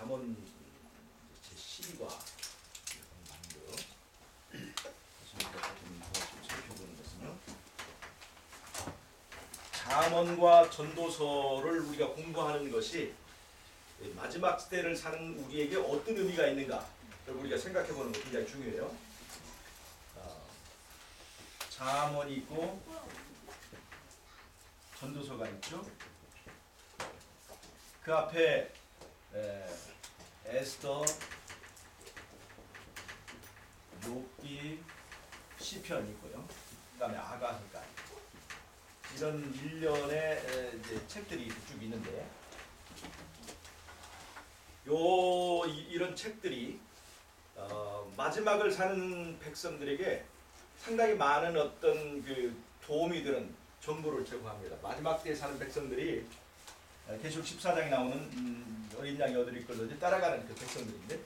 잠언 제12과 살펴보는 것은요. 잠언과 전도서를 우리가 공부하는 것이 마지막 때를 사는 우리에게 어떤 의미가 있는가 우리가 생각해보는 것 굉장히 중요해요. 잠언이 있고 전도서가 있죠. 그 앞에 에스더, 욥기, 시편 있고요. 그다음에 아가서까지 이런 일련의 이제 책들이 쭉 있는데 이런 책들이 마지막을 사는 백성들에게 상당히 많은 어떤 그 도움이 되는 정보를 제공합니다. 마지막 때에 사는 백성들이 계시록 14장에 나오는 어린 양이 얻을 이끌로 따라가는 그 백성들인데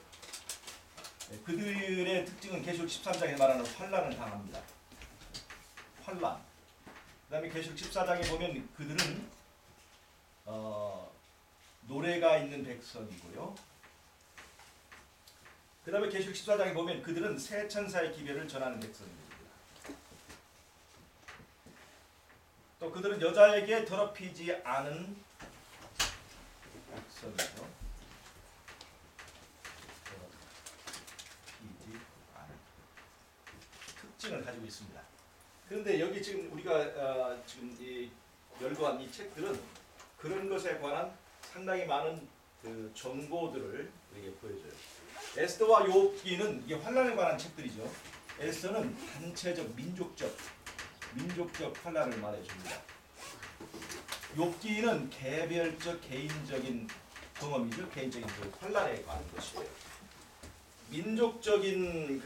그들의 특징은 계시록 13장에 말하는 환난을 당합니다. 환난. 그 다음에 계시록 14장에 보면 그들은 노래가 있는 백성이고요. 그 다음에 계시록 14장에 보면 그들은 새 천사의 기별을 전하는 백성입니다. 또 그들은 여자에게 더럽히지 않은 백성이죠. 더럽히지 않은 특징을 가지고 있습니다. 그런데 여기 지금 우리가 지금 이 열거한 이 책들은 그런 것에 관한 상당히 많은 그 정보들을 우리에게 보여줘요. 에스더와 욥기는 이게 환난에 관한 책들이죠. 에스더는 단체적 민족적 환난을 말해줍니다. 욥기는 개별적 개인적인 경험이죠. 개인적인 그 환난에 관한 것이고요. 민족적인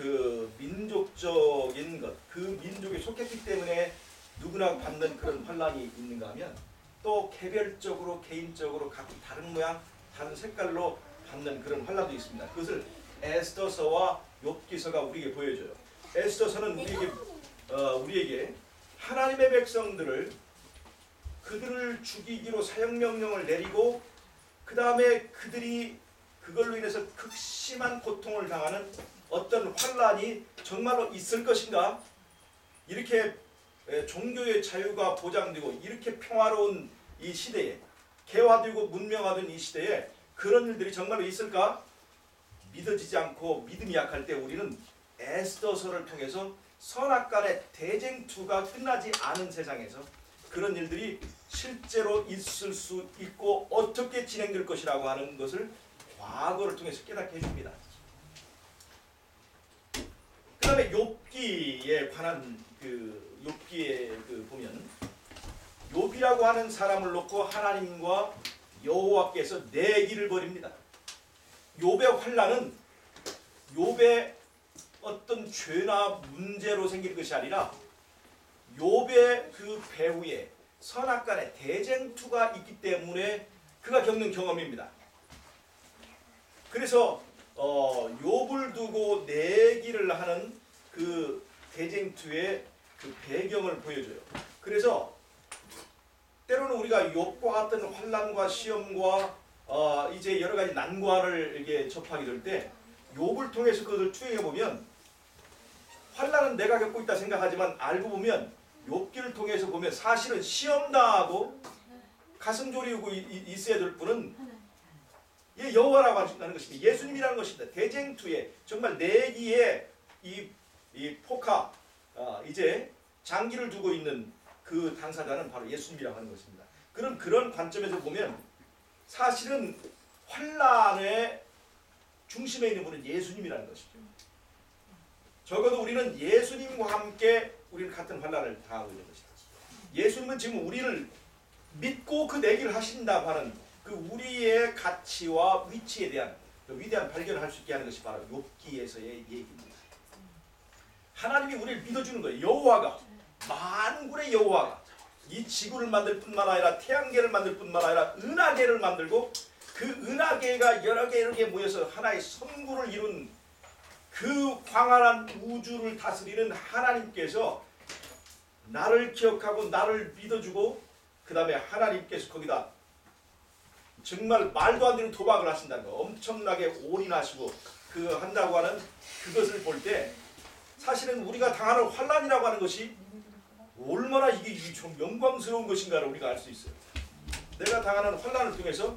것, 그 민족에 속했기 때문에 누구나 받는 그런 환난이 있는가 하면 또 개별적으로 개인적으로 각 다른 모양, 다른 색깔로 받는 그런 환난도 있습니다. 그것을 에스더서와 욥기서가 우리에게 보여줘요. 에스더서는 우리에게 하나님의 백성들을 그들을 죽이기로 사형명령을 내리고 그 다음에 그들이 그걸로 인해서 극심한 고통을 당하는 어떤 환난이 정말로 있을 것인가? 이렇게 종교의 자유가 보장되고 이렇게 평화로운 이 시대에 개화되고 문명화된 이 시대에 그런 일들이 정말로 있을까? 믿어지지 않고 믿음이 약할 때 우리는 에스더서를 통해서 선악간의 대쟁투가 끝나지 않은 세상에서 그런 일들이 실제로 있을 수 있고 어떻게 진행될 것이라고 하는 것을 과거를 통해서 깨닫게 해줍니다. 그 다음에 욥기에 관한 욥기에 보면 욥이라고 하는 사람을 놓고 하나님과 여호와께서 내기를 벌입니다. 욥의 환난은 욥의 어떤 죄나 문제로 생길 것이 아니라 욥의 그 배후에 선악간의 대쟁투가 있기 때문에 그가 겪는 경험입니다. 그래서 욥을 두고 내기를 하는 그 대쟁투의 그 배경을 보여줘요. 그래서 때로는 우리가 욥과 같은 환난과 시험과 이제 여러 가지 난관을 이렇게 접하게 될 때 욥을 통해서 그것을 투영해 보면 환난은 내가 겪고 있다 생각하지만 알고 보면 욥기를 통해서 보면 사실은 시험당하고 가슴 졸이고 있어야 될 분은 여호와라고 하는 것입니다. 예수님이라는 것입니다. 대쟁투에 정말 내기에 이 포카 이제 장기를 두고 있는 그 당사자는 바로 예수님이라고 하는 것입니다. 그런 관점에서 보면 사실은 환난의 중심에 있는 분은 예수님이라는 것이죠. 적어도 우리는 예수님과 함께 우리는 같은 환난을 당하고 있는 것이다. 예수님은 지금 우리를 믿고 그 내기를 하신다고 하는 그 우리의 가치와 위치에 대한 그 위대한 발견을 할 수 있게 하는 것이 바로 욥기에서의 얘기입니다. 하나님이 우리를 믿어주는 거예요. 여호와가 만군의 여호와가 이 지구를 만들 뿐만 아니라 태양계를 만들 뿐만 아니라 은하계를 만들고 그 은하계가 여러 개 모여서 하나의 성구를 이룬 그 광활한 우주를 다스리는 하나님께서 나를 기억하고 나를 믿어주고 그 다음에 하나님께서 거기다 정말 말도 안 되는 도박을 하신다는 거, 엄청나게 올인하시고 그 한다고 하는 그것을 볼 때 사실은 우리가 당하는 환난이라고 하는 것이 얼마나 이게 좀 영광스러운 것인가를 우리가 알 수 있어요. 내가 당하는 환난을 통해서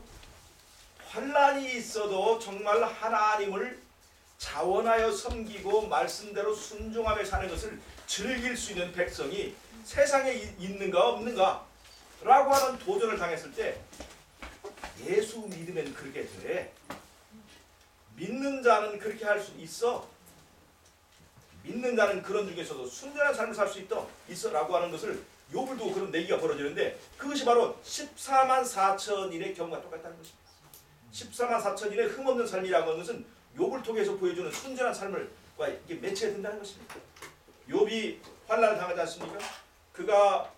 환난이 있어도 정말 하나님을 자원하여 섬기고 말씀대로 순종하며 사는 것을 즐길 수 있는 백성이 세상에 있는가 없는가 라고 하는 도전을 당했을 때 예수 믿으면 그렇게 돼. 믿는 자는 그렇게 할 수 있어. 믿는 자는 그런 중에서도 순전한 삶을 살 수 있어 라고 하는 것을 욥을 두고 그런 내기가 벌어지는데 그것이 바로 14만 4천인의 경우가 똑같다는 것입니다. 14만 4천인의 흠없는 삶이라고 하는 것은 욥을 통해서 보여주는 순전한 삶을과 이게 매치가 된다는 것입니다. 욥이 환난을 당하지 않습니까? 그가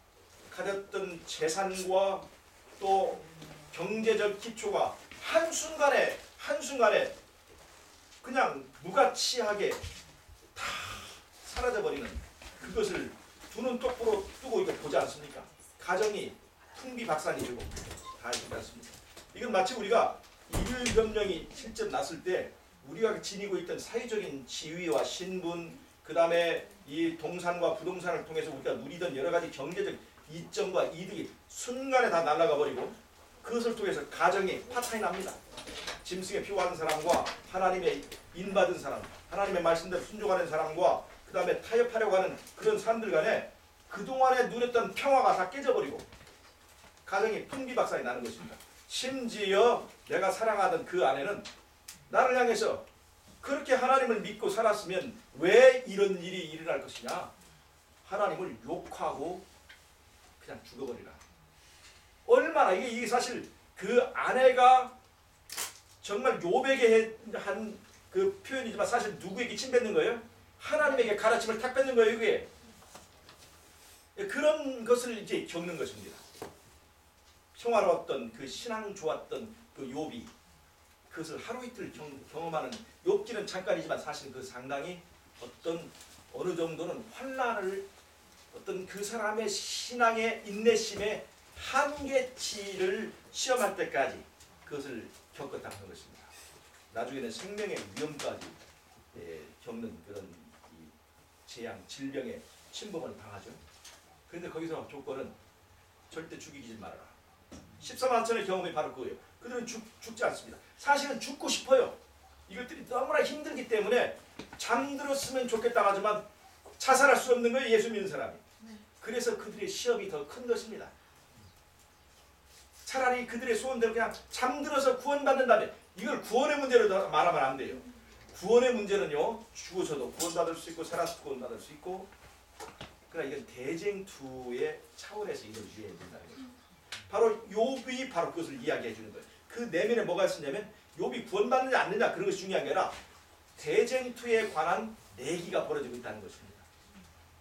가졌던 재산과 또 경제적 기초가 한순간에 그냥 무가치하게 다 사라져버리는 그것을 두 눈 똑바로 뜨고 이거 보지 않습니까? 가정이 풍비박산이고 다 있지 않습니까? 이건 마치 우리가 일변명이 실제 났을 때 우리가 지니고 있던 사회적인 지위와 신분, 그 다음에 이 동산과 부동산을 통해서 우리가 누리던 여러 가지 경제적 이점과 이득이 순간에 다 날아가 버리고 그것을 통해서 가정이 파탄이 납니다. 짐승의 피 받은 사람과 하나님의 인받은 사람, 하나님의 말씀대로 순종하는 사람과 그 다음에 타협하려고 하는 그런 사람들 간에 그동안에 누렸던 평화가 다 깨져버리고 가정이 풍비박산이 나는 것입니다. 심지어 내가 사랑하던 그 아내는 나를 향해서 그렇게 하나님을 믿고 살았으면 왜 이런 일이 일어날 것이냐, 하나님을 욕하고 그냥 죽어버리라. 얼마나 이게 사실 그 아내가 정말 욥에게 한 그 표현이지만 사실 누구에게 침뱉는 거예요? 하나님에게 가르침을 탁 뺏는 거예요. 이게 그런 것을 이제 겪는 것입니다. 평화로웠던 그 신앙 좋았던 그 욥이 그것을 하루 이틀 경험하는 욥기는 잠깐이지만 사실 그 상당히 어느 정도는 환난을 어떤 그 사람의 신앙의 인내심의 한계치를 시험할 때까지 그것을 겪었다는 것입니다. 나중에는 생명의 위험까지 겪는 그런 재앙, 질병의 침범을 당하죠. 그런데 거기서 조건은 절대 죽이지 말아라. 14만 4천의 경험이 바로 그거예요. 그들은 죽지 않습니다. 사실은 죽고 싶어요. 이것들이 너무나 힘들기 때문에 잠들었으면 좋겠다 하지만 자살할 수 없는 거예요. 예수 믿는 사람이. 그래서 그들의 시험이 더 큰 것입니다. 차라리 그들의 소원대로 그냥 잠들어서 구원받는다면 이걸 구원의 문제로 말하면 안 돼요. 구원의 문제는요, 죽어서도 구원받을 수 있고 살아서 구원받을 수 있고, 그러나 이건 대쟁투의 차원에서 이걸 이해해야 된다는 거죠. 바로 욥이 바로 그것을 이야기해 주는 거예요. 그 내면에 뭐가 있었냐면 욥이 구원받느냐 않느냐 그런 것이 중요한 게 아니라 대쟁투에 관한 내기가 벌어지고 있다는 것입니다.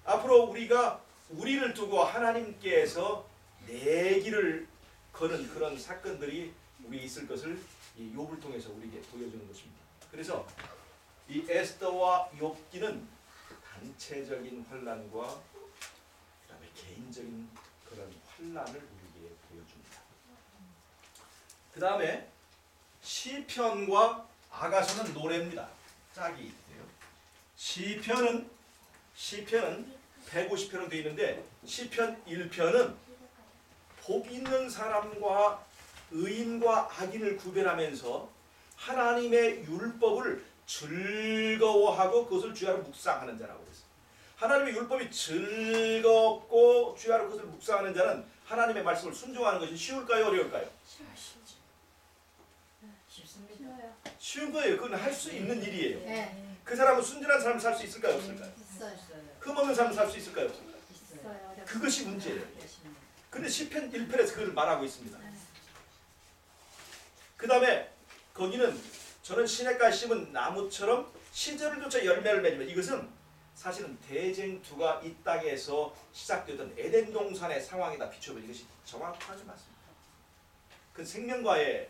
앞으로 우리를 두고 하나님께서 내기를 거는 그런 사건들이 우리 있을 것을 이 욥을 통해서 우리에게 보여주는 것입니다. 그래서 이 에스더와 욥기는 단체적인 환난과 그다음에 개인적인 그런 환난을 우리에게 보여줍니다. 그 다음에 시편과 아가서는 노래입니다. 짝이 있대요. 시편은 150편으로 되어 있는데 시편 1편은 복 있는 사람과 의인과 악인을 구별하면서 하나님의 율법을 즐거워하고 그것을 주야로 묵상하는 자라고 했습니다. 하나님의 율법이 즐겁고 주야로 그것을 묵상하는 자는 하나님의 말씀을 순종하는 것이 쉬울까요? 어려울까요? 쉽습니다. 쉬운 거예요. 그건 할 수 있는 일이에요. 네. 그 사람은 순전한 삶을 살 수 있을까요? 없을까요? 있어요. 흠없는 삶을 살 수 있을까요? 없을까요? 있어요. 그것이 문제예요. 근데 시편 1편에서 그걸 말하고 있습니다. 그 다음에 거기는 저는 시냇가에 심은 나무처럼 시절을 쫓아 열매를 맺으면 이것은 사실은 대쟁투가 이 땅에서 시작되던 에덴 동산의 상황에다 비춰보면 이것이 정확하지 맞습니다. 그 생명과의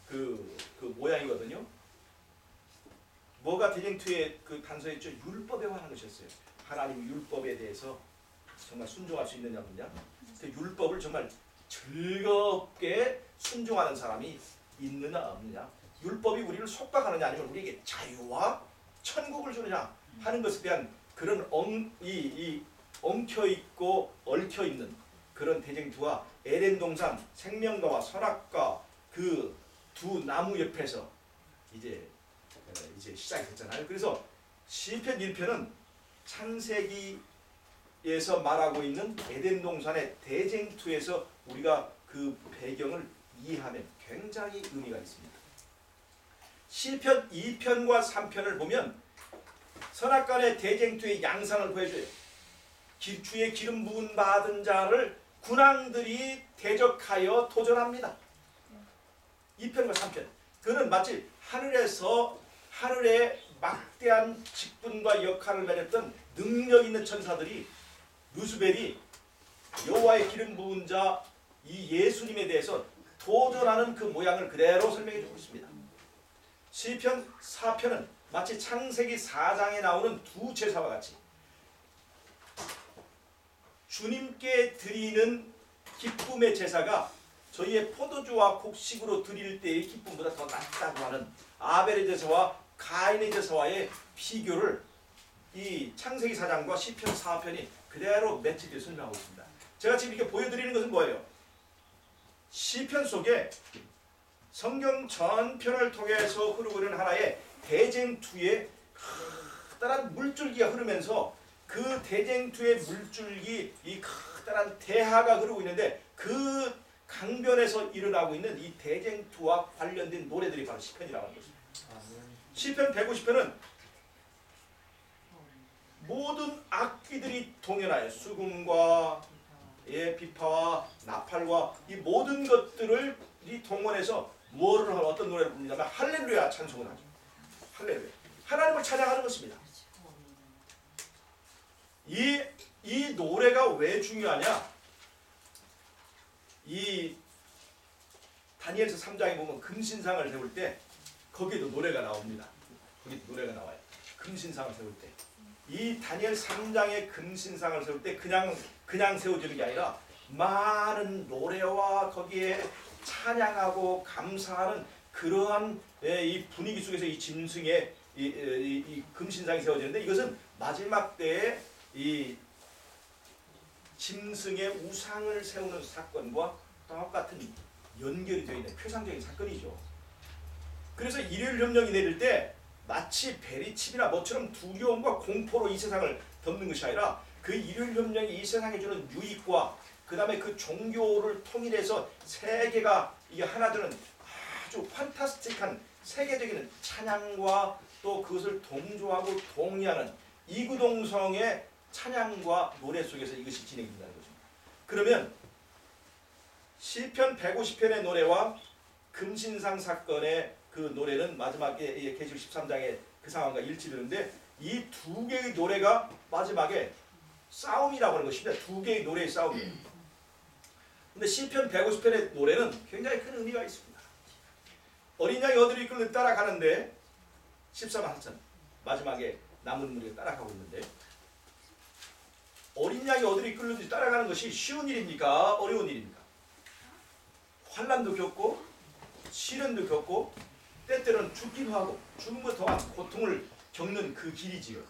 그 모양이거든요. 뭐가 대쟁투의 그 단서였죠? 율법에 관한 것이었어요. 하나님 율법에 대해서 정말 순종할 수 있느냐 없느냐. 그 율법을 정말 즐겁게 순종하는 사람이 있느냐 없느냐, 율법이 우리를 속박하느냐 아니면 우리에게 자유와 천국을 주느냐 하는 것에 대한 그런 엉켜있고 얽혀있는 그런 대쟁투가 에덴 동산 생명과와 선악과 그 두 나무 옆에서 이제 시작이 됐잖아요. 그래서 시편 1편은 창세기에서 말하고 있는 에덴 동산의 대쟁투에서 우리가 그 배경을 이해하면 굉장히 의미가 있습니다. 시편 2편과 3편을 보면 선악간의 대쟁투의 양상을 보여줘요. 주의 기름 부은 받은 자를 군왕들이 대적하여 도전합니다. 2편과 3편. 그는 마치 하늘의 막대한 직분과 역할을 맺었던 능력 있는 천사들이 루스벨이 여호와의 기름 부은 자 이 예수님에 대해서 도전하는 그 모양을 그대로 설명해 주고 있습니다. 시편 4편은 마치 창세기 4장에 나오는 두 제사와 같이 주님께 드리는 기쁨의 제사가 저희의 포도주와 곡식으로 드릴 때의 기쁨보다 더 낫다고 하는 아벨의 제사와 가인의 제사와의 비교를 이 창세기 4장과 시편 4편이 그대로 매치되어 설명하고 있습니다. 제가 지금 이렇게 보여드리는 것은 뭐예요? 시편 속에 성경 전편을 통해서 흐르고 있는 하나의 대쟁투의 커다란 물줄기가 흐르면서 그 대쟁투의 물줄기, 이 커다란 대하가 흐르고 있는데 그 강변에서 일어나고 있는 이 대쟁투와 관련된 노래들이 바로 시편이라고 하는 것입니다. 시편 150편은 모든 악기들이 동연하여 수금과 비파와 나팔과 이 모든 것들을 동원해서 어떤 노래를 부르냐면 할렐루야 찬송을 하죠. 할렐루야. 하나님을 찬양하는 것입니다. 이 노래가 왜 중요하냐? 이 다니엘서 3장에 보면 금신상을 세울 때 거기에도 노래가 나옵니다. 거기도 노래가 나와요. 금신상을 세울 때. 이 다니엘 3장의 금신상을 세울 때 그냥 세워지는 게 아니라 많은 노래와 거기에 찬양하고 감사하는 그러한 이 분위기 속에서 이 짐승의 이 금신상이 세워지는데 이것은 마지막 때에 이 짐승의 우상을 세우는 사건과 똑같은 연결이 되어 있는 표상적인 사건이죠. 그래서 일요일협령이 내릴 때 마치 베리칩이나 뭐처럼 두려움과 공포로 이 세상을 덮는 것이 아니라 그 일요일협령이 이 세상에 주는 유익과 그 다음에 그 종교를 통일해서 세계가 이게 하나 되는 아주 판타스틱한 세계적인 찬양과 또 그것을 동조하고 동의하는 이구동성의 찬양과 노래 속에서 이것이 진행된다는 것입니다. 그러면 시편 150편의 노래와 금신상 사건의 그 노래는 마지막에 계시록 13장의 그 상황과 일치되는데 이 두 개의 노래가 마지막에 싸움이라고 하는 것입니다. 두 개의 노래의 싸움이에요. 근데 시편 150편의 노래는 굉장히 큰 의미가 있습니다. 어린 양이 어디로 이끌려 따라가는데 14만 4천 마지막에 남은 무리가 따라가고 있는데 어린 양이 어디로 이끌리는지 따라가는 것이 쉬운 일입니까? 어려운 일입니까? 환난도 겪고 시련도 겪고 때때로는 죽기도 하고 죽음과 더한 고통을 겪는 그 길이지요.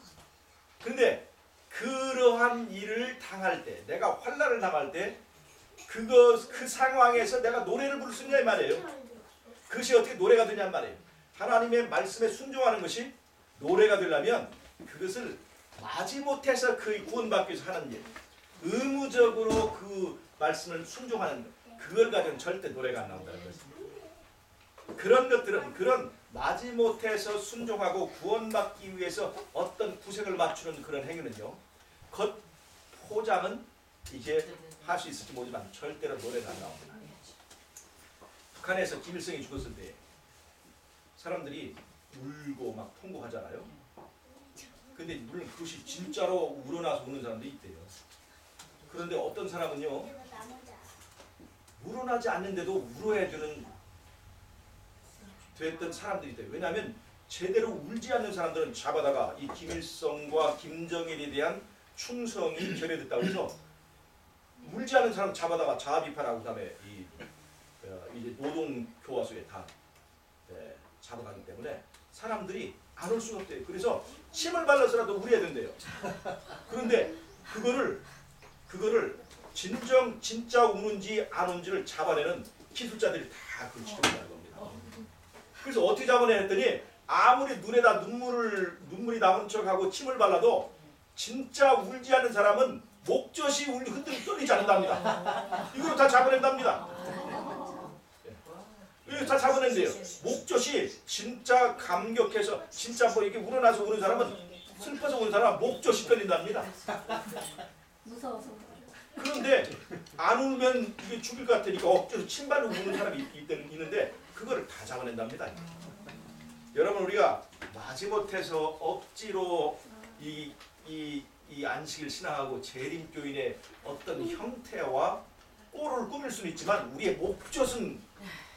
그런데 그러한 일을 당할 때 내가 환난을 당할 때 그 상황에서 내가 노래를 부를 수 있냐 이 말이에요. 그것이 어떻게 노래가 되냐 말이에요. 하나님의 말씀에 순종하는 것이 노래가 되려면 그것을 마지못해서 그 구원받기 위해서 하는 일, 의무적으로 그 말씀을 순종하는 것, 그걸 가지고는 절대 노래가 안 나온다는 것입니다. 그런 것들은 그런 마지못해서 순종하고 구원받기 위해서 어떤 구색을 맞추는 그런 행위는요, 겉 포장은 이제 할 수 있을지 모르지만 절대로 노래가 안 나옵니다. 북한에서 김일성이 죽었을 때 사람들이 울고 막 통곡하잖아요. 근데 물론 그것이 진짜로 우러나서 우는 사람도 있대요. 그런데 어떤 사람은요, 우러나지 않는데도 울어야 됐던 사람들이 있대요. 왜냐하면 제대로 울지 않는 사람들은 잡아다가 이 김일성과 김정일에 대한 충성이 결여됐다고 해서 울지 않은 사람 잡아다가 자아 비판하고 그다음에 이제 노동 교화소에 다 잡아가기 때문에 사람들이 안 올 수가 없대요. 그래서 침을 발라서라도 울어야 된대요. 그런데 그거를 진짜 우는지 안 우는지를 잡아내는 기술자들이 다 그걸 지켜본다는 겁니다. 그래서 어떻게 잡아내랬더니 아무리 눈에다 눈물이 남은 척하고 침을 발라도 진짜 울지 않는 사람은 목젖이 흔들리지 떨리지 않는답니다. 이걸 다 잡아낸답니다. 이거 다 잡아낸대요. 목젖이 진짜 감격해서 진짜 뭐 이렇게 우러나서 우는 사람은 슬퍼서 우는 사람은 목젖이 떨린답니다. 무서워서. 그런데 안 울면 이게 죽을 것 같으니까 억지로 침 발로 우는 사람이 있는데 그거를 다 잡아낸답니다. 여러분 우리가 마지못해서 억지로 이 안식일 신앙하고 재림교인의 어떤 형태와 꼴을 꾸밀 수는 있지만 우리의 목젖은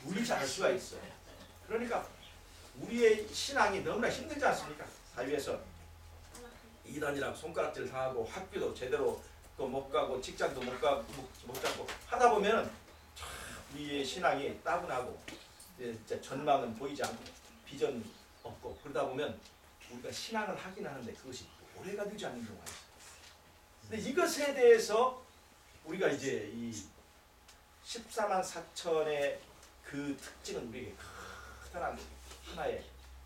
울리지 않을 수가 있어요. 그러니까 우리의 신앙이 너무나 힘들지 않습니까? 사회에서 이단이랑 손가락질 당하고 학교도 제대로 못 가고 직장도 못 잡고 하다 보면 참 우리의 신앙이 따분하고 진짜 전망은 보이지 않고 비전 없고 그러다 보면 우리가 신앙을 하긴 하는데 그것이 오래가 되지 않는 경우가 있어요. 근데 이것에 대해서 우리가 이제 이 14만 4천의 그 특징은 우리에게 커다란 하나의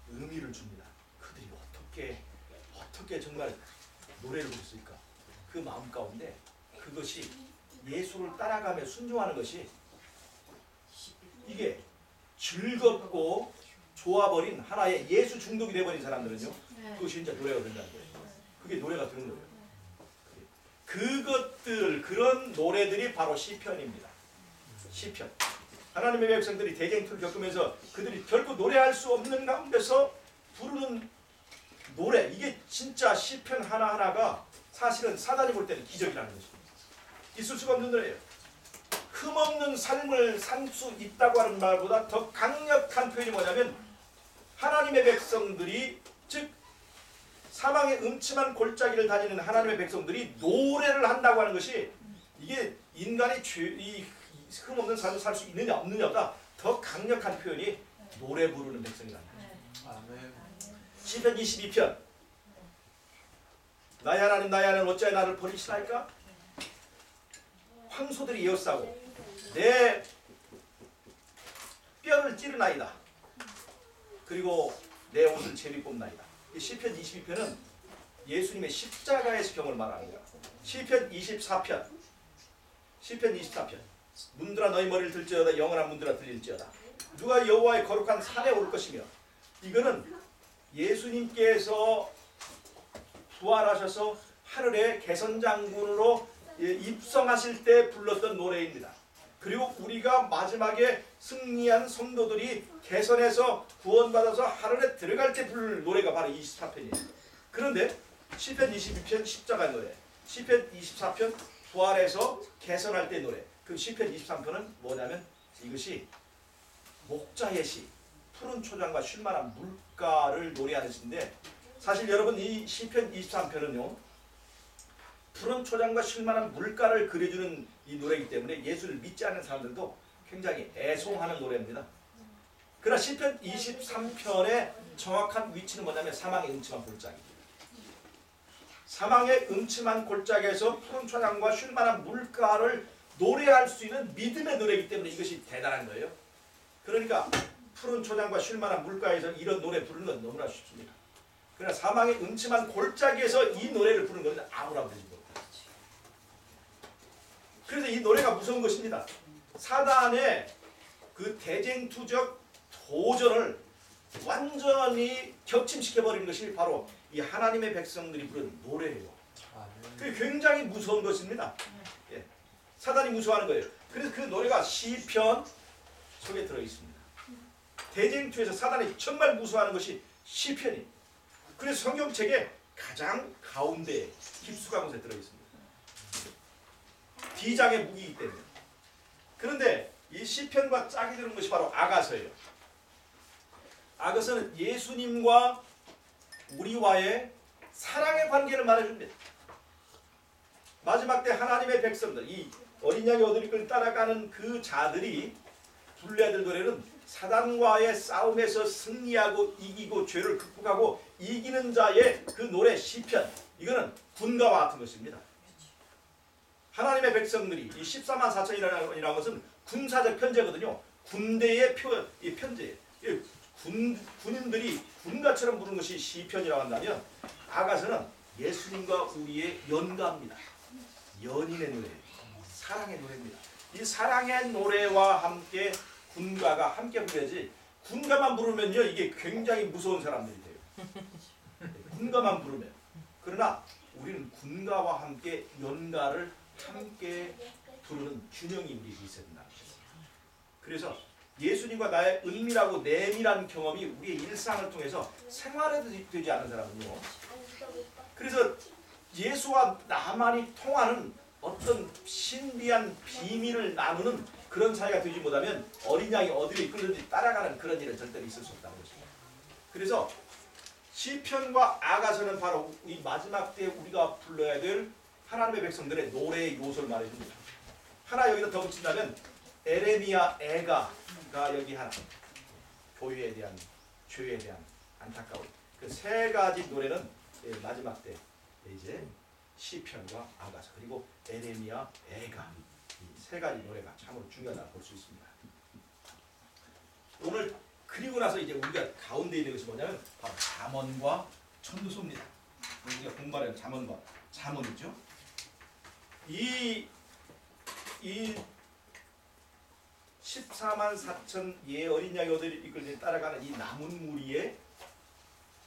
의미를 줍니다. 그들이 어떻게 정말 노래를 부르실까? 그 마음 가운데 그것이 예수를 따라가며 순종하는 것이 이게 즐겁고 좋아버린 하나의 예수 중독이 되어버린 사람들은요. 그것이 진짜 노래가 된다는 거예요. 그게 노래가 되는 거예요. 그런 노래들이 바로 시편입니다. 시편. 하나님의 백성들이 대쟁투를 겪으면서 그들이 결코 노래할 수 없는 가운데서 부르는 노래, 이게 진짜 시편 하나하나가 사실은 사단이 볼 때는 기적이라는 것입니다. 있을 수가 없는 노래예요. 흠없는 삶을 살 수 있다고 하는 말보다 더 강력한 표현이 뭐냐면 하나님의 백성들이 즉 사망의 음침한 골짜기를 다니는 하나님의 백성들이 노래를 한다고 하는 것이 이게 인간의 이 흠없는 삶을 살 수 있느냐 없느냐보다 더 강력한 표현이 노래 부르는 백성이라는 거죠. 아멘. 시편 22편 나의 하나님 나의 하나님 어찌하여 나를 버리시나이까? 황소들이 에워싸고 내 뼈를 찌르나이다. 그리고 내 옷을 제비 뽑나이다. 이 시편 22편은 예수님의 십자가에서 경험을 말합니다. 시편 24편 문들아 너희 머리를 들지어다 영원한 문들아 들릴지어다. 누가 여호와의 거룩한 산에 오를 것이며 이거는 예수님께서 부활하셔서 하늘의 개선장군으로 입성하실 때 불렀던 노래입니다. 그리고 우리가 마지막에 승리한 성도들이 개선해서 구원받아서 하늘에 들어갈 때 부를 노래가 바로 24편이에요. 그런데 시편 22편 십자가 노래, 시편 24편 부활해서 개선할 때 노래, 그 시편 23편은 뭐냐면 이것이 목자의 시, 푸른 초장과 쉴만한 물가를 노래하는 시인데 사실 여러분 이 시편 23편은요 푸른 초장과 쉴만한 물가를 그려주는 이 노래이기 때문에 예수를 믿지 않는 사람들도 굉장히 애송하는 노래입니다. 그러나 시편 23편의 정확한 위치는 뭐냐면 사망의 음침한 골짜기. 사망의 음침한 골짜기에서 푸른 초장과 쉴만한 물가를 노래할 수 있는 믿음의 노래이기 때문에 이것이 대단한 거예요. 그러니까 푸른 초장과 쉴만한 물가에서 이런 노래 부르는 건 너무나 쉽습니다. 그러나 사망의 음침한 골짜기에서 이 노래를 부르는 것은 아무나 부르지 못해요. 그래서 이 노래가 무서운 것입니다. 사단의 그 대쟁투적 도전을 완전히 격침시켜버리는 것이 바로 이 하나님의 백성들이 부르는 노래예요. 그게 굉장히 무서운 것입니다. 예. 사단이 무서워하는 거예요. 그래서 그 노래가 시편 속에 들어있습니다. 대쟁투에서 사단이 정말 무서워하는 것이 시편이. 그래서 성경책에 가장 가운데에 깊숙한 곳에 들어있습니다. D장의 무기이기 때문에. 그런데 이 시편과 짝이 드는 것이 바로 아가서예요. 아가서는 예수님과 우리와의 사랑의 관계를 말해줍니다. 마지막 때 하나님의 백성들, 이 어린 양의 얻을 따라가는 그 자들이 불러야 될 노래는 사단과의 싸움에서 승리하고 이기고 죄를 극복하고 이기는 자의 그 노래 시편. 이거는 군가와 같은 것입니다. 하나님의 백성들이 이 14만 4천이라는 것은 군사적 편제거든요. 군대의 이 편제. 군인들이 군가처럼 부르는 것이 시편이라고 한다면 아가서는 예수님과 우리의 연가입니다. 연인의 노래, 사랑의 노래입니다. 이 사랑의 노래와 함께 군가가 함께 부르야지 군가만 부르면요 이게 굉장히 무서운 사람들이 돼요. 군가만 부르면. 그러나 우리는 군가와 함께 연가를 함께 부르는 균형이 우리에게 있어야 된다는 거죠. 그래서 예수님과 나의 은밀하고 내밀한 경험이 우리의 일상을 통해서 생활에도 되지 않은 사람은요. 그래서 예수와 나만이 통하는 어떤 신비한 비밀을 나누는 그런 사이가 되지 못하면 어린 양이 어디로 이끌든지 따라가는 그런 일은 절대로 있을 수 없다는 것입니다. 그래서 시편과 아가서는 바로 이 마지막 때 우리가 불러야 될 하나님의 백성들의 노래의 요소를 말해줍니다. 하나 여기다 더 붙인다면 에레미야, 에가가 여기 하나. 교회에 대한, 죄에 대한 안타까움. 그 세 가지 노래는 마지막 때 이제 시편과 아가서 그리고 에레미야, 에가 이 세 가지 노래가 참으로 중요하다고 볼 수 있습니다. 오늘 그리고 나서 이제 우리가 가운데 있는 것이 뭐냐면 바로 잠언과 천두소입니다. 우리가 공부하는 잠언과 잠언이죠. 이 14만 4천 예 어린 양의 얻을 이끌고 따라가는 이 남은 무리의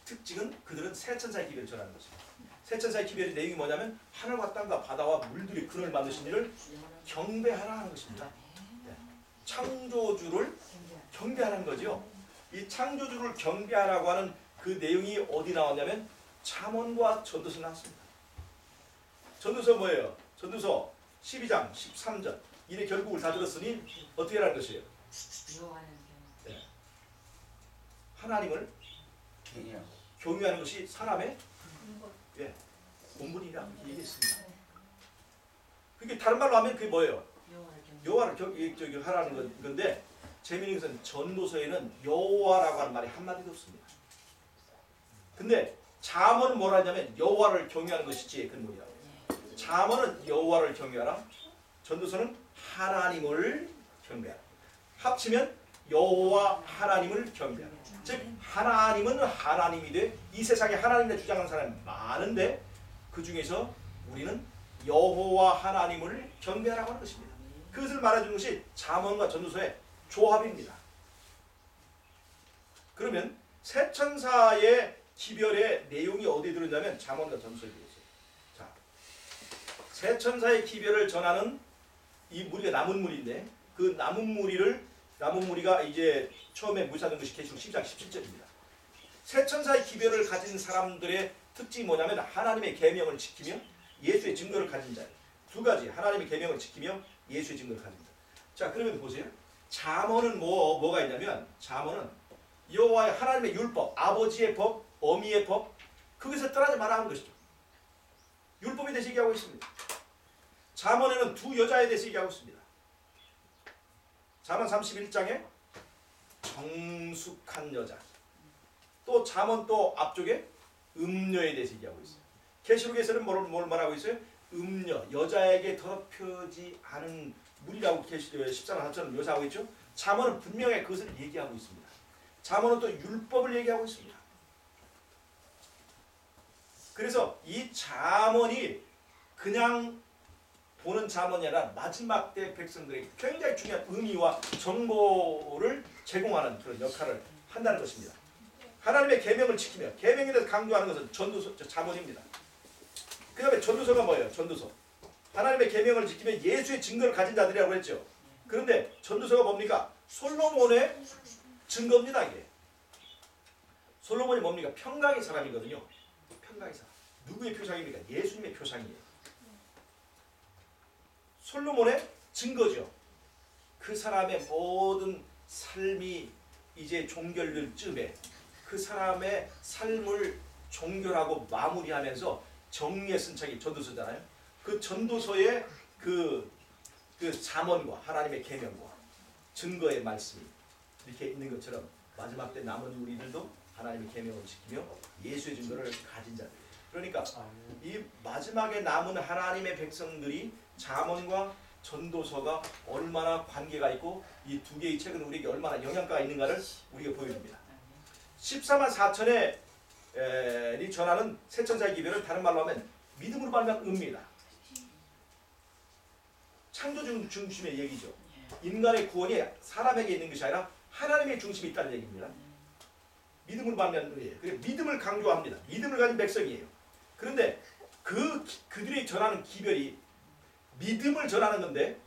특징은 그들은 세천사의 기별을 전하는 것입니다. 세천사의 기별의 내용이 뭐냐면 하늘과 땅과 바다와 물들이 그를 만드신 이를 경배하라 하는 것입니다. 네. 창조주를 경배하라는 거죠. 이 창조주를 경배하라고 하는 그 내용이 어디 나왔냐면 잠언과 전도서 나왔습니다. 전도서 뭐예요? 전도서 12장 13절 이래 결국을 다 들었으니 어떻게 하라는 것이에요? 네. 하나님을 경유하는 것이 사람의 본분이라고 얘기했습니다. 그게 다른 말로 하면 그게 뭐예요? 여호와를 하라는 건데 재미있는 것은 전도서에는 여호와라고 하는 말이 한마디도 없습니다. 근데 잠언은 뭐라 하냐면 여호와를 경유하는 것이지 근본이라고 해요. 잠언은 여호와를 경유하라. 전도서는 하나님을 경배하라. 합치면 여호와 하나님을 경배하라. 즉 하나님은 하나님이 돼 이 세상에 하나님을 주장하는 사람이 많은데 그 중에서 우리는 여호와 하나님을 경배하라고 하는 것입니다. 그것을 말해주는 것이 잠언과 전도서의 조합입니다. 그러면 세천사의 기별의 내용이 어디에 들어있냐면 잠언과 전도서에 들어있어요. 자, 세천사의 기별을 전하는 이 무리가 남은 무리인데 그 남은 무리가 이제 처음에 묘사된 것이 계시록 10장 17절입니다. 세천사의 기별을 가진 사람들의 특징이 뭐냐면 하나님의 계명을 지키며 예수의 증거를 가진 자예요. 두 가지 하나님의 계명을 지키며 예수의 증거를 가진 자. 자 그러면 보세요. 잠언은 뭐가 있냐면 잠언은 여호와의 하나님의 율법, 아버지의 법, 어미의 법 거기서 떠나지 말라는 것이죠. 율법에 대해서 얘기하고 있습니다. 잠언에는 두 여자에 대해서 얘기하고 있습니다. 잠언 31장에 정숙한 여자 또 잠언 또 앞쪽에 음녀에 대해서 얘기하고 있어요. 계시록에서는 뭘 말하고 있어요? 음녀, 여자에게 더럽혀지 않은 물이라고 14장 4절을 묘사하고 있죠. 잠언은 분명히 그것을 얘기하고 있습니다. 잠언은 또 율법을 얘기하고 있습니다. 그래서 이 잠언이 그냥 보는 잠언이 아니라 마지막 때 백성들에게 굉장히 중요한 의미와 정보를 제공하는 그런 역할을 한다는 것입니다. 하나님의 계명을 지키며 계명에 대해서 강조하는 것은 전도서, 잠언입니다. 그 다음에 전도서가 뭐예요? 전도서. 하나님의 계명을 지키며 예수의 증거를 가진 자들이라고 했죠. 그런데 전도서가 뭡니까? 솔로몬의 증거입니다. 이게. 솔로몬이 뭡니까? 평강의 사람이거든요. 평강의 사람. 누구의 표상입니까? 예수님의 표상이에요. 솔로몬의 증거죠. 그 사람의 모든 삶이 이제 종결될 쯤에 그 사람의 삶을 종결하고 마무리하면서 정리에 쓴 책이 전도서잖아요. 그 전도서의 그 그 잠언과 하나님의 계명과 증거의 말씀이 이렇게 있는 것처럼 마지막 때 남은 우리들도 하나님의 계명을 지키며 예수의 증거를 가진 자들. 그러니까 이 마지막에 남은 하나님의 백성들이 잠언과 전도서가 얼마나 관계가 있고 이 두 개의 책은 우리에게 얼마나 영향가가 있는가를 우리가 보여줍니다. 14만 4천에 전하는 세 천사의 기별을 다른 말로 하면 믿음으로 말하면 의입니다. 창조 중심의 얘기죠. 인간의 구원이 사람에게 있는 것이 아니라 하나님의 중심이 있다는 얘기입니다. 믿음으로 말하면 의예요. 그래 믿음을 강조합니다. 믿음을 가진 백성이에요. 그런데 그들이 전하는 기별이 믿음을 전하는 건데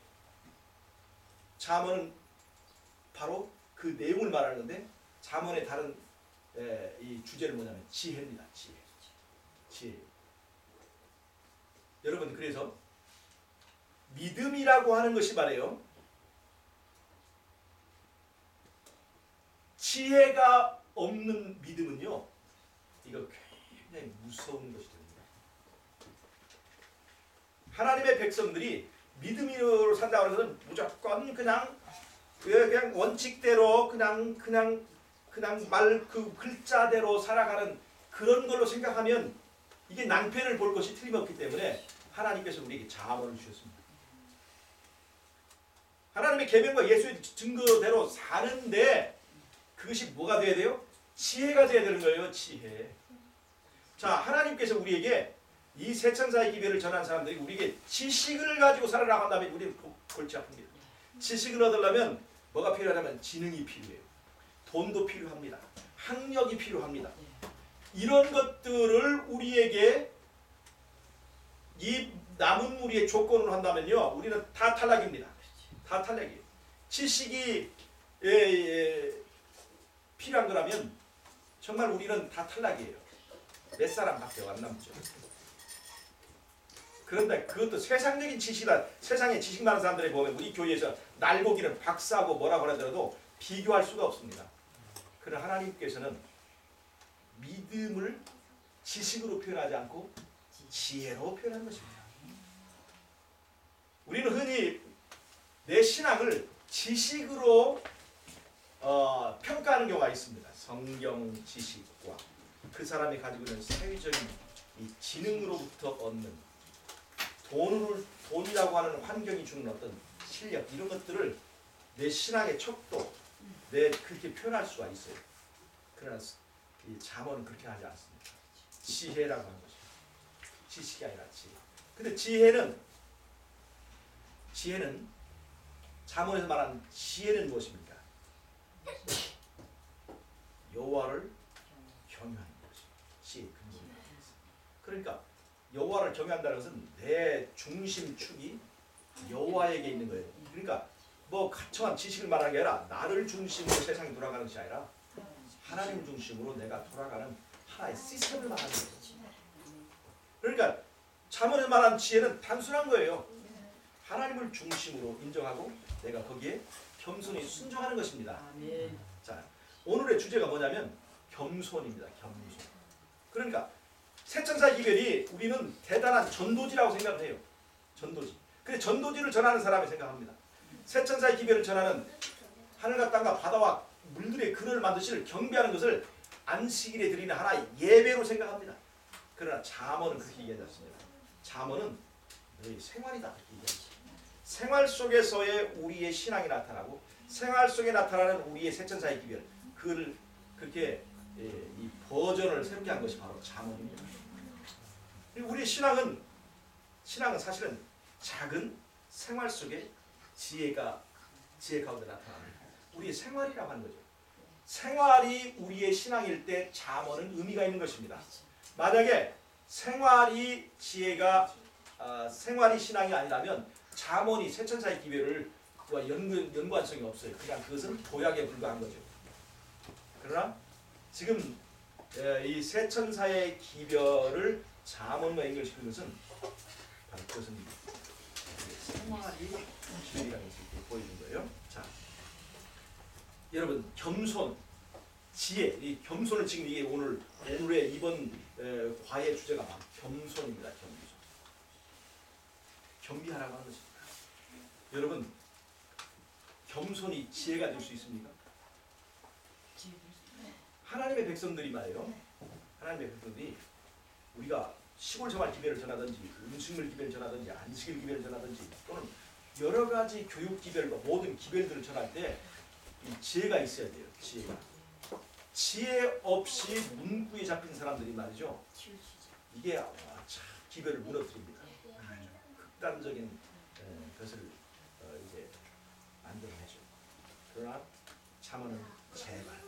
잠언은 바로 그 내용을 말하는 건데 잠언의 다른 이 주제는 뭐냐면 지혜입니다. 지혜. 여러분 그래서 믿음이라고 하는 것이 말이에요. 지혜가 없는 믿음은요. 이거 굉장히 무서운 것이 됩니다. 하나님의 백성들이 믿음으로 산다고 하는 것은 무조건 그냥 원칙대로 그냥 말 그 글자대로 살아가는 그런 걸로 생각하면 이게 낭패를 볼 것이 틀림없기 때문에 하나님께서 우리에게 잠언을 주셨습니다. 하나님의 계명과 예수의 증거대로 사는데 그것이 뭐가 돼야 돼요? 지혜가 돼야 되는 거예요. 지혜. 자, 하나님께서 우리에게 이 세 천사의 기별을 전한 사람들이 우리에게 지식을 가지고 살아라고 한다면 우리는 골치 아픕니다. 지식을 얻으려면 뭐가 필요하냐면 지능이 필요해요. 돈도 필요합니다. 학력이 필요합니다. 이런 것들을 우리에게 이 남은 우리의 조건으로 한다면요. 우리는 다 탈락입니다. 다 탈락이에요. 지식이 필요한 거라면 정말 우리는 다 탈락이에요. 몇 사람밖에 안 남죠. 그런데 그것도 세상적인 지식이다. 세상에 지식 많은 사람들이 보면 우리 교회에서 날고기는 박사하고 뭐라고 하더라도 비교할 수가 없습니다. 그러나 하나님께서는 믿음을 지식으로 표현하지 않고 지혜로 표현하는 것입니다. 우리는 흔히 내 신앙을 지식으로 평가하는 경우가 있습니다. 성경 지식과 그 사람이 가지고 있는 사회적인 이 지능으로부터 얻는 돈이라고 하는 환경이 주는 어떤 실력 이런 것들을 내 신앙의 척도 내 그렇게 표현할 수가 있어요. 그러나 이 잠언은 그렇게 하지 않습니다. 지혜라고 하는 것입니다. 지식이 아니라 지혜. 근데 지혜는 잠언에서 말하는 지혜는 무엇입니까? 여호와를 경외하는 것입니다. 지혜의 근본입니다. 그러니까 여호와를 경외한다는 것은 내 중심축이 여호와에게 있는 거예요. 그러니까 뭐 가청한 지식을 말하는 게 아니라 나를 중심으로 세상이 돌아가는 것이 아니라 하나님 중심으로 내가 돌아가는 하나의 시스템을 말하는 거예요. 그러니까 잠언에 말한 지혜는 단순한 거예요. 하나님을 중심으로 인정하고 내가 거기에 겸손히 순종하는 것입니다. 자, 오늘의 주제가 뭐냐면 겸손입니다. 겸손. 그러니까 세천사의 기별이 우리는 대단한 전도지라고 생각을 해요. 전도지. 근데 전도지를 전하는 사람이 생각합니다. 세천사의 기별을 전하는 하늘과 땅과 바다와 물들의 근원을 만드실 경배하는 것을 안식일에 드리는 하나의 예배로 생각합니다. 그러나 잠언은 그렇게 얘기하지 않습니다. 잠언은 너희 생활이다 이렇게 얘기합니다. 생활 속에서의 우리의 신앙이 나타나고 생활 속에 나타나는 우리의 세천사의 기별 그를 그렇게 이 버전을 새롭게 한 것이 바로 잠언입니다. 우리의 신앙은 사실은 작은 생활 속에 지혜 가운데 나타납니다. 우리의 생활이라고 하는 거죠. 생활이 우리의 신앙일 때 잠언은 의미가 있는 것입니다. 만약에 생활이 신앙이 아니라면 잠언이 세천사의 기별을 연관성이 없어요. 그냥 그것은 도약에 불과한 거죠. 그러나 지금 이 세천사의 기별을 잠언과 연결시키는 것은 바로 그것은 생활이 진리라는 것을 보여준 거예요. 자, 여러분 겸손, 지혜, 이 겸손을 지금 이게 오늘의 이번 과의 주제가 겸손입니다. 겸손. 겸비하라고 하는 것입니다. 여러분 겸손이 지혜가 될 수 있습니까? 하나님의 백성들이 말이에요. 하나님의 백성들이 우리가 시골 생활 기별을 전하든지 음식물 기별을 전하든지 안식일 기별을 전하든지 또는 여러 가지 교육 기별과 모든 기별들을 전할 때 이 지혜가 있어야 돼요. 지혜가. 지혜 없이 문구에 잡힌 사람들이 말이죠. 이게 참 기별을 무너뜨립니다. 극단적인 것을 이제 만들어내죠. 그러나 참으는 제발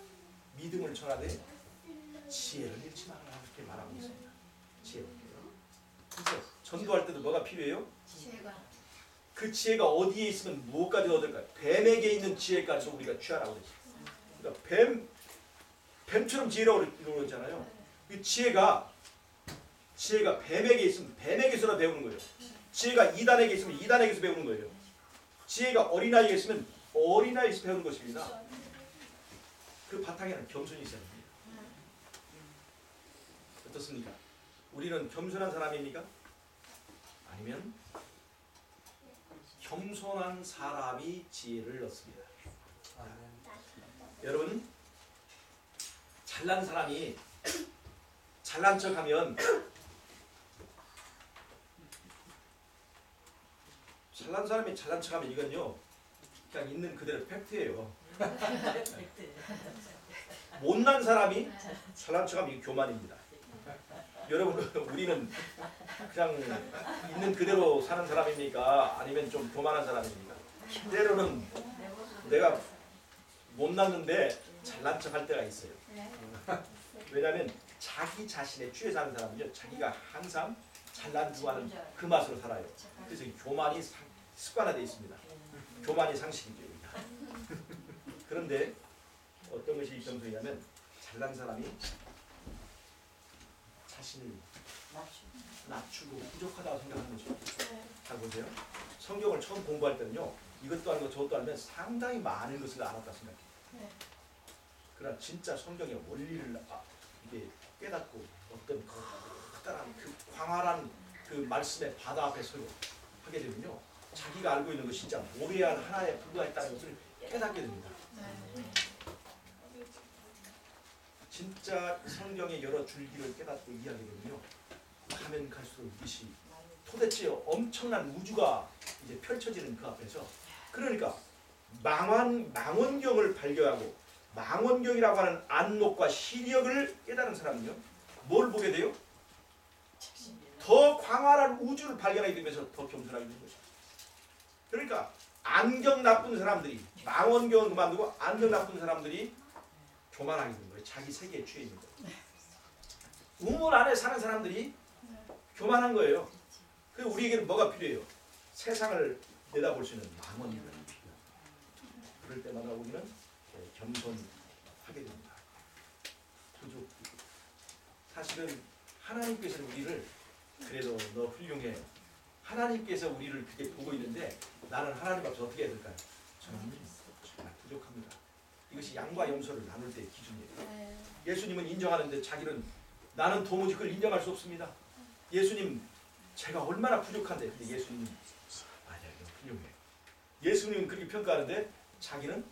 믿음을 전하되 지혜를 잃지 말아라 이렇게 말하고 있습니다. 지혜를. 그래서 전도할 때도 뭐가 필요해요? 지혜가. 그 지혜가 어디에 있으면 무엇까지 얻을까요? 뱀에게 있는 지혜까지도 우리가 취하라고 그랬어요. 그러니까 뱀처럼 지혜라고 그러잖아요. 이 지혜가 뱀에게 있으면 뱀에게서 배우는 거예요. 지혜가 이단에게 있으면 이단에게서 배우는 거예요. 지혜가 어린아이에게 있으면 어린아이에서 배우는 것입니다. 그 바탕에는 겸손이 있어야 됩니다. 어떻습니까? 우리는 겸손한 사람입니까? 아니면 겸손한 사람이 지혜를 얻습니다. 여러분 잘난 사람이 잘난 척하면 이건요 그냥 있는 그대로 팩트예요. 못난 사람이 잘난 척하면 이게 교만입니다. 여러분 우리는 그냥 있는 그대로 사는 사람입니까? 아니면 좀 교만한 사람입니까? 때로는 내가 못났는데 잘난 척할 때가 있어요. 왜냐하면 자기 자신에 취해 사는 사람은요 자기가 항상 잘난 척하는 그 맛으로 살아요. 그래서 교만이 습관화되어 있습니다. 교만이 상식이죠. 그런데 어떤 것이 겸손이냐면 잘난 사람이 자신을 낮추고 부족하다고 생각하는 거죠. 잘 보세요. 성경을 처음 공부할 때는요 이것도 알고 저것도 알면 상당히 많은 것을 알았다 생각해요. 그러나 진짜 성경의 원리를 이게 깨닫고 어떤 커다란 그 광활한 그 말씀의 바다 앞에 서고 하게 되면요 자기가 알고 있는 것이 진짜 모래알 하나에 불과했다는 것을 깨닫게 됩니다. 진짜 성경의 여러 줄기를 깨닫고 이해하게 되면요 가면 갈수록 이것이 도대체 엄청난 우주가 이제 펼쳐지는 그 앞에서 그러니까 망원경을 발견하고 망원경이라고 하는 안목과 시력을 깨달은 사람은요 뭘 보게 돼요? 더 광활한 우주를 발견하게 되면서 더 겸손하게 되는 거죠. 그러니까 안경 나쁜 사람들이 망원경을 그만두고 안경 나쁜 사람들이 교만하게 되는 거예요. 자기 세계에 취해 있는 거예요. 우물 안에 사는 사람들이 교만한 거예요. 그래서 우리에게는 뭐가 필요해요? 세상을 내다볼 수 있는 망원경이 필요해요. 그럴 때마다 우리는 겸손하게 됩니다. 부족. 사실은 하나님께서는 우리를 그래도 너 훌륭해. 하나님께서 우리를 그렇게 보고 있는데 나는 하나님 앞에서 어떻게 해야 될까요? 저는 정말 부족합니다. 이것이 양과 염소를 나눌 때의 기준이에요. 예수님은 인정하는데 자기는 나는 도무지 그걸 인정할 수 없습니다. 예수님 제가 얼마나 부족한데 근데 예수님은 아니야 훌륭해. 예수님은 그렇게 평가하는데 자기는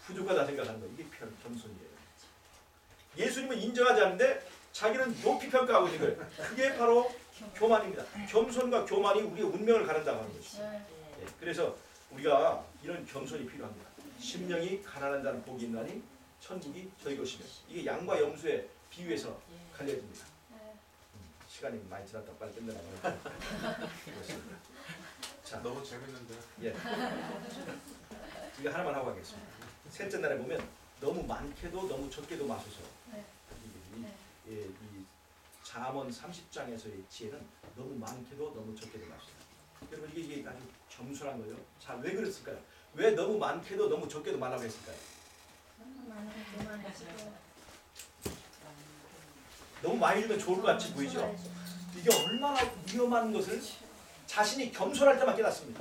부족하다 생각하는 거예요. 이게 겸손이에요. 예수님은 인정하지 않는데 자기는 높이 평가하고 있는 거예요. 그게 바로 교만입니다. 겸손과 교만이 우리의 운명을 가른다고 하는 것이죠. 네, 그래서 우리가 이런 겸손이 필요합니다. 심령이 가난한 자는 복이 있나니 천국이 저희 것이며 이게 양과 염소의 비유에서 갈려집니다. 시간이 많이 지났다 빨리 끝내라고 그렇습니다. 자, 너무 재밌는데. 예. 이거 하나만 하고 가겠습니다. 셋째 날에 보면 너무 많게도 너무 적게도 마소서. 이 잠언 30장에서의 지혜는 너무 많게도 너무 적게도 마소서. 여러분 이게 아주 겸손한 거예요. 자, 왜 그랬을까요? 왜 너무 많게도 너무 적게도 말라고 했을까요? 너무 많이 주면 좋을 것 같이 보이죠? 이게 얼마나 위험한 것을 자신이 겸손할 때만 깨닫습니다.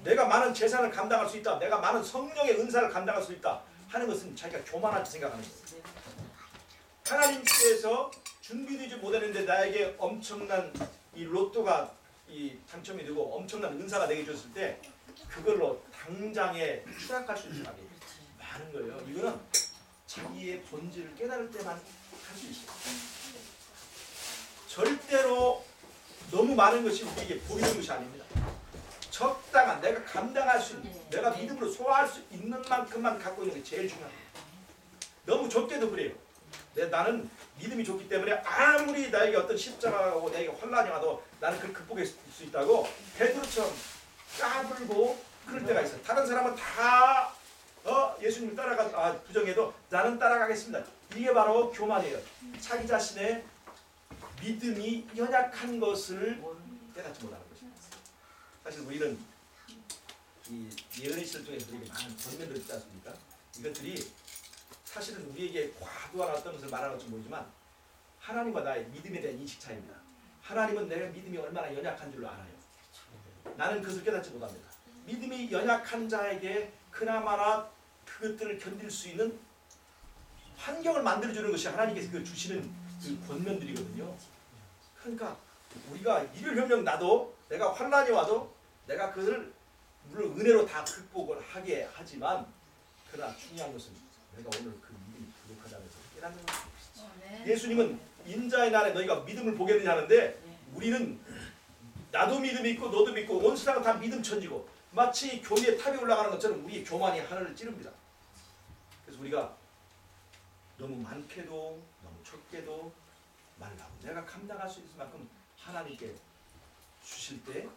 내가 많은 재산을 감당할 수 있다. 내가 많은 성령의 은사를 감당할 수 있다. 하는 것은 자기가 교만하게 생각하는 거예요. 하나님께서 준비되지 못했는데 나에게 엄청난 이 로또가 이 당첨이 되고 엄청난 은사가 내게 줬을 때 그걸로 당장에 추락할 수 있는 사람이 많은 거예요. 이거는 자기의 본질을 깨달을 때만 할 수 있어요. 절대로 너무 많은 것이 우리에게 보이는 것이 아닙니다. 적당한 내가 감당할 수 있는, 내가 믿음으로 소화할 수 있는 만큼만 갖고 있는 게 제일 중요합니다. 너무 적게도 그래요. 나는 믿음이 좋기 때문에 아무리 나에게 어떤 십자가가 오고 나에게 환란이 와도 나는 그걸 극복할 수 있다고 베드로처럼 까불고 그럴 때가 있어요. 다른 사람은 다 예수님을 부정해도 나는 따라가겠습니다. 이게 바로 교만이에요. 자기 자신의 믿음이 연약한 것을 깨닫지 못하는 것입니다. 사실 우리는 이 예언의 실 중에서 되게 많은 권면들이 있지 않습니까? 이것들이 사실은 우리에게 과도한 어떤 것을 말하는 것처럼 보이지만 하나님과 나의 믿음에 대한 인식 차이입니다. 하나님은 내가 믿음이 얼마나 연약한 줄로 알아요. 나는 그것을 깨닫지 못합니다. 믿음이 연약한 자에게 그나마나 그것들을 견딜 수 있는 환경을 만들어주는 것이 하나님께서 그 주시는 그 권면들이거든요. 그러니까 우리가 일요일혁명 나도 내가 환란이 와도 내가 그것을 물론 은혜로 다 극복을 하게 하지만 그러나 중요한 것은 내가 오늘 그 믿음이 부족하다면서 깨닫는 것입니다. 예수님은 인자의 날에 너희가 믿음을 보겠느냐 하는데 우리는 나도 믿음이 있고 너도 믿고 온 세상은 다 믿음 천지고 마치 교리의 탑이 올라가는 것처럼 우리의 교만이 하늘을 찌릅니다. 그래서 우리가 너무 많게도 너무 적게도 말라고 내가 감당할 수 있을 만큼 하나님께 주실 때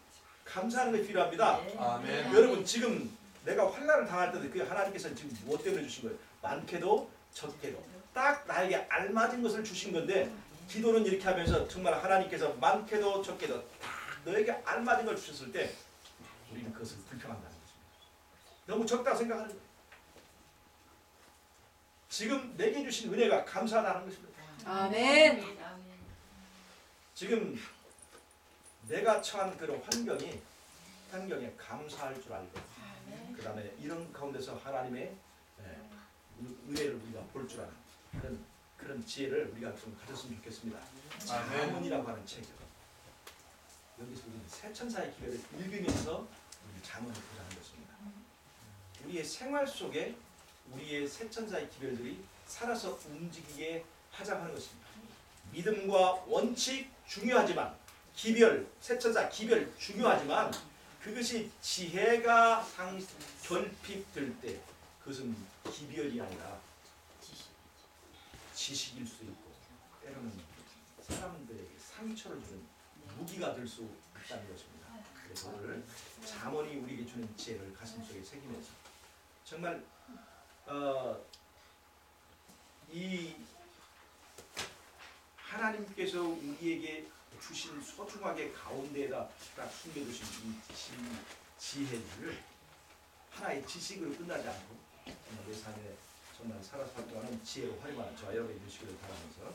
감사하는 것이 필요합니다. 아멘. 여러분 지금 내가 환난을 당할 때도 그 하나님께서 지금 무엇 때문에 주신 거예요? 많게도 적게도 딱 나에게 알맞은 것을 주신 건데 기도는 이렇게 하면서 정말 하나님께서 많게도 적게도 다 너에게 알맞은 걸 주셨을 때 우리는 그것을 불평한다는 것입니다. 너무 적다고 생각하는 거예요. 지금 내게 주신 은혜가 감사하다는 것입니다. 아멘. 지금 내가 처한 그런 환경에 감사할 줄 알고 그 다음에 이런 가운데서 하나님의 은혜를 우리가 볼 줄 아는 그런 지혜를 우리가 좀 가졌으면 좋겠습니다. 잠언이라고 하는 책 여기서 우리는 새 천사의 기별을 읽으면서 우리 잠언을 보자는 것입니다. 우리의 생활 속에 우리의 새 천사의 기별들이 살아서 움직이게 하자고 하는 것입니다. 믿음과 원칙 중요하지만 기별, 새 천사 기별 중요하지만 그것이 지혜가 결핍될 때 그것은 기별이 아니라 지식일 수 있고 때로는 사람들에게 상처를 주는 무기가 될 수 있다는 것입니다. 그래서 오늘 잠언이 우리에게 주는 지혜를 가슴속에 새기면서 정말 이 하나님께서 우리에게 주신 소중하게 가운데에다 숨겨두신 이 지혜를 하나의 지식으로 끝나지 않고 내 삶에 정말 살아서 활동하는 지혜로 활용하는 저와 여러분이 되시기를 바라면서